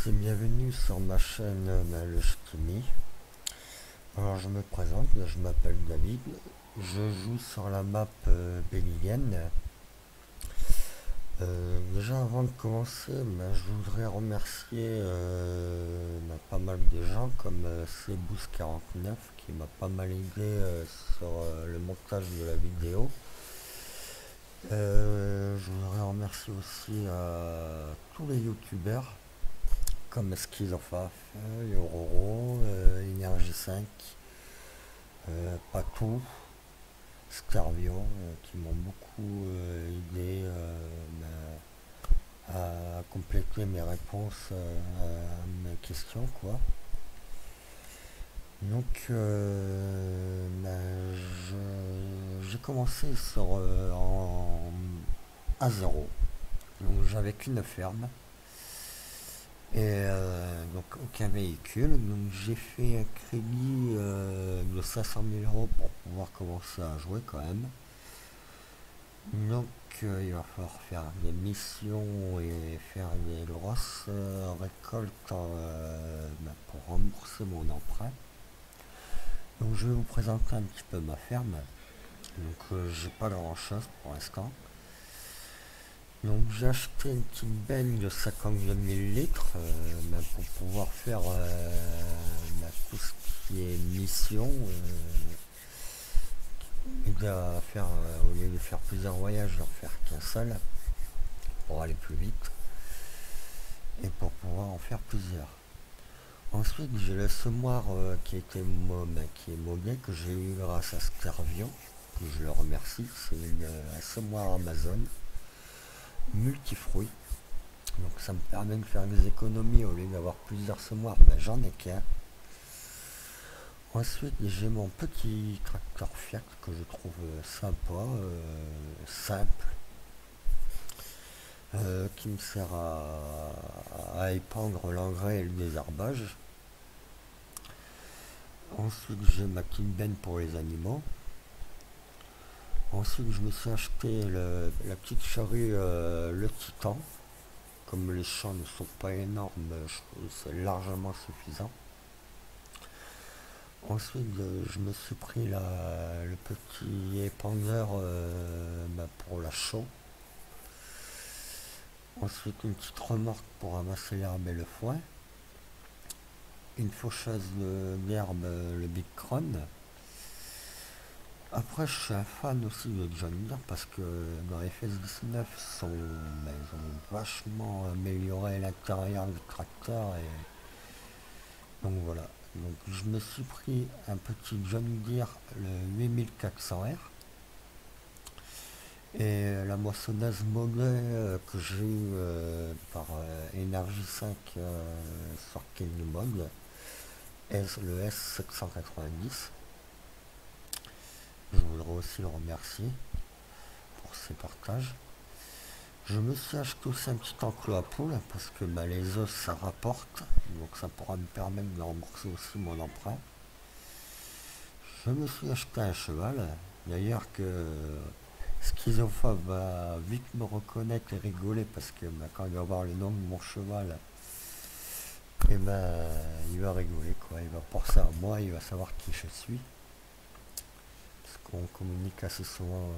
tous et bienvenue sur ma chaîne Le Ch'timi. Alors je me présente, je m'appelle David, je joue sur la map Bélienne. Déjà avant de commencer, je voudrais remercier pas mal de gens comme Cebous49 qui m'a pas mal aidé sur le montage de la vidéo. Je voudrais remercier aussi tous les youtubeurs comme Schizophafe, Yororo, Énergie 5, Patou, Scarvio, qui m'ont beaucoup aidé à compléter mes réponses à mes questions, quoi. Donc, j'ai commencé à zéro. Donc, j'avais qu'une ferme. Et donc aucun véhicule, donc j'ai fait un crédit de 500 000 euros pour pouvoir commencer à jouer quand même. Donc il va falloir faire des missions et faire des grosses récoltes pour rembourser mon emprunt. Donc je vais vous présenter un petit peu ma ferme. Donc j'ai pas grand chose pour l'instant. Donc j'ai acheté une petite benne de 52 millilitres pour pouvoir faire tout ce qui est mission et au lieu de faire plusieurs voyages, d'en faire qu'un seul pour aller plus vite et pour pouvoir en faire plusieurs. Ensuite j'ai le semoir qui est modé, que j'ai eu grâce à Scarvio, que je le remercie. C'est un semoir Amazon multifruits, donc ça me permet de faire des économies. Au lieu d'avoir plusieurs semoirs, j'en ai qu'un. Ensuite j'ai mon petit tracteur Fiat que je trouve sympa, simple, qui me sert à épandre l'engrais et le désherbage. Ensuite j'ai ma petite benne pour les animaux. Ensuite je me suis acheté la petite charrue le Titan. Comme les champs ne sont pas énormes, je trouve que c'est largement suffisant. Ensuite, je me suis pris le petit épandeur pour la chaux. Ensuite, une petite remorque pour ramasser l'herbe et le foin. Une faucheuse d'herbe, le Big Crown. Après, je suis un fan aussi de John Deere parce que dans les FS19, ils ont vachement amélioré l'intérieur du tracteur. Et donc voilà. Donc je me suis pris un petit John Deere, le 8400R. Et la moissonneuse Moglet que j'ai eu par Énergie 5 sur Kenny Mod, le S790. Je voudrais aussi le remercier pour ses partages. Je me suis acheté aussi un petit enclos à poules parce que les œufs ça rapporte, donc ça pourra me permettre de rembourser aussi mon emprunt. Je me suis acheté un cheval, d'ailleurs que Schizophafe va vite me reconnaître et rigoler parce que quand il va voir le nom de mon cheval, et il va rigoler quoi, il va penser à moi, il va savoir qui je suis. Parce qu'on communique assez souvent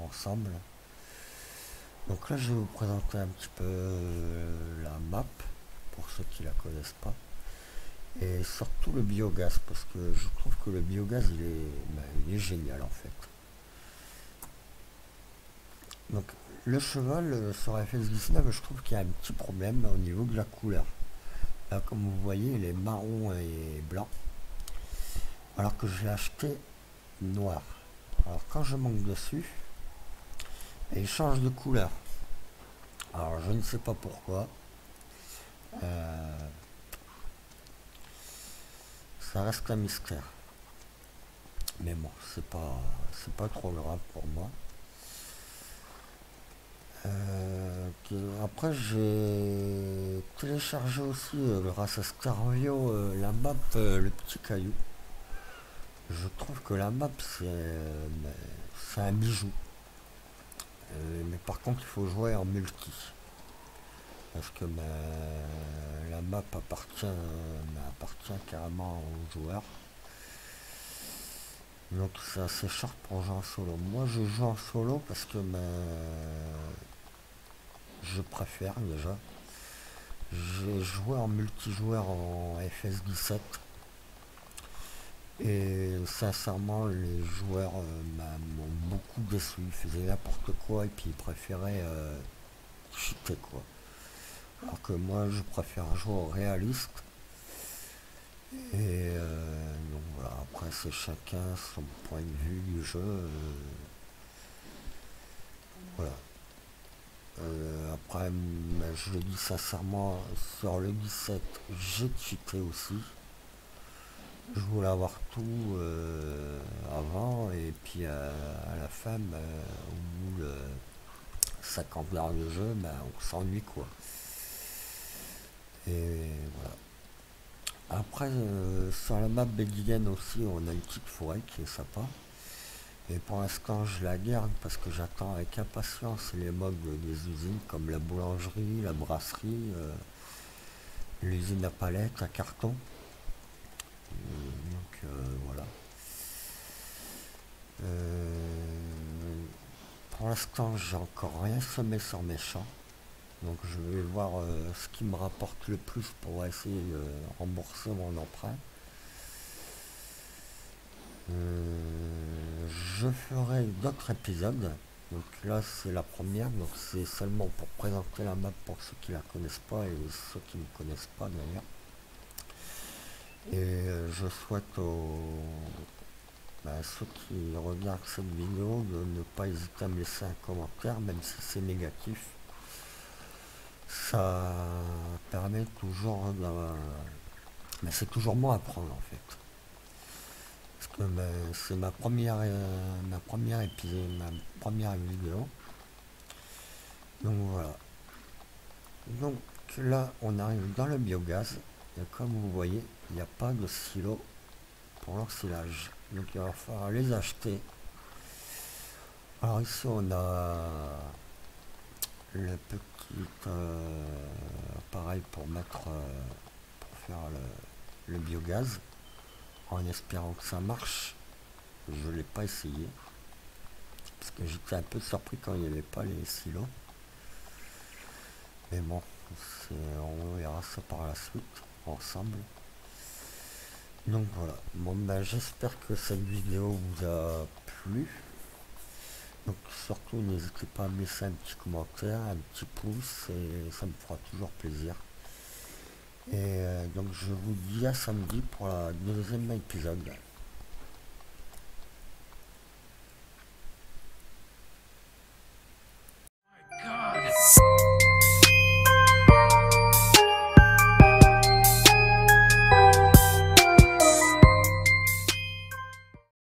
ensemble. Donc là je vais vous présenter un petit peu la map, pour ceux qui la connaissent pas. Et surtout le biogaz, parce que je trouve que le biogaz il est génial en fait. Donc le cheval sur FS19, je trouve qu'il y a un petit problème au niveau de la couleur. Là comme vous voyez il est marron et blanc, alors que je l'ai acheté noir. Alors quand je monte dessus, il change de couleur. Alors je ne sais pas pourquoi. Ça reste un mystère. Mais bon, c'est pas trop grave pour moi. Après j'ai téléchargé aussi grâce à Scarvio la map le petit caillou. Je trouve que la map c'est un bijou. Mais par contre il faut jouer en multi. parce que la map appartient carrément aux joueurs. Donc c'est assez short pour jouer en solo. Moi je joue en solo parce que je préfère déjà. J'ai joué en multijoueur en FS17 et sincèrement les joueurs m'ont beaucoup déçu. Ils faisaient n'importe quoi et puis ils préféraient cheater quoi. Alors que moi je préfère jouer au réaliste. Et donc voilà, après c'est chacun son point de vue du jeu. Voilà. Après, je le dis sincèrement, sur le 17, j'ai cheaté aussi. Je voulais avoir tout avant et puis à la fin, au bout de 50 heures de jeu, on s'ennuie quoi. Et voilà. Après, sur la map belgienne aussi, on a une petite forêt qui est sympa. Et pour l'instant, je la garde parce que j'attends avec impatience les mods des usines comme la boulangerie, la brasserie, l'usine à palettes, à carton. Donc voilà. Pour l'instant, j'ai encore rien semé sur mes champs. Donc je vais voir ce qui me rapporte le plus pour essayer de rembourser mon emprunt. Je ferai d'autres épisodes. Donc là c'est la première, donc c'est seulement pour présenter la map pour ceux qui la connaissent pas et ceux qui ne connaissent pas d'ailleurs. Et je souhaite ceux qui regardent cette vidéo de ne pas hésiter à me laisser un commentaire, même si c'est négatif. Ça permet toujours de... Mais c'est toujours moi à apprendre en fait. Parce que c'est ma première vidéo. Donc voilà. Donc là on arrive dans le biogaz. Et comme vous voyez, il n'y a pas de silo pour l'ensilage. Donc il va falloir les acheter. Alors ici on a le petit appareil pour pour faire le biogaz, en espérant que ça marche. Je ne l'ai pas essayé parce que j'étais un peu surpris quand il n'y avait pas les silos, mais bon, on verra ça par la suite ensemble. Donc voilà, bon j'espère que cette vidéo vous a plu. Donc surtout n'hésitez pas à me laisser un petit commentaire, un petit pouce, et ça me fera toujours plaisir. Et donc je vous dis à samedi pour la deuxième épisode.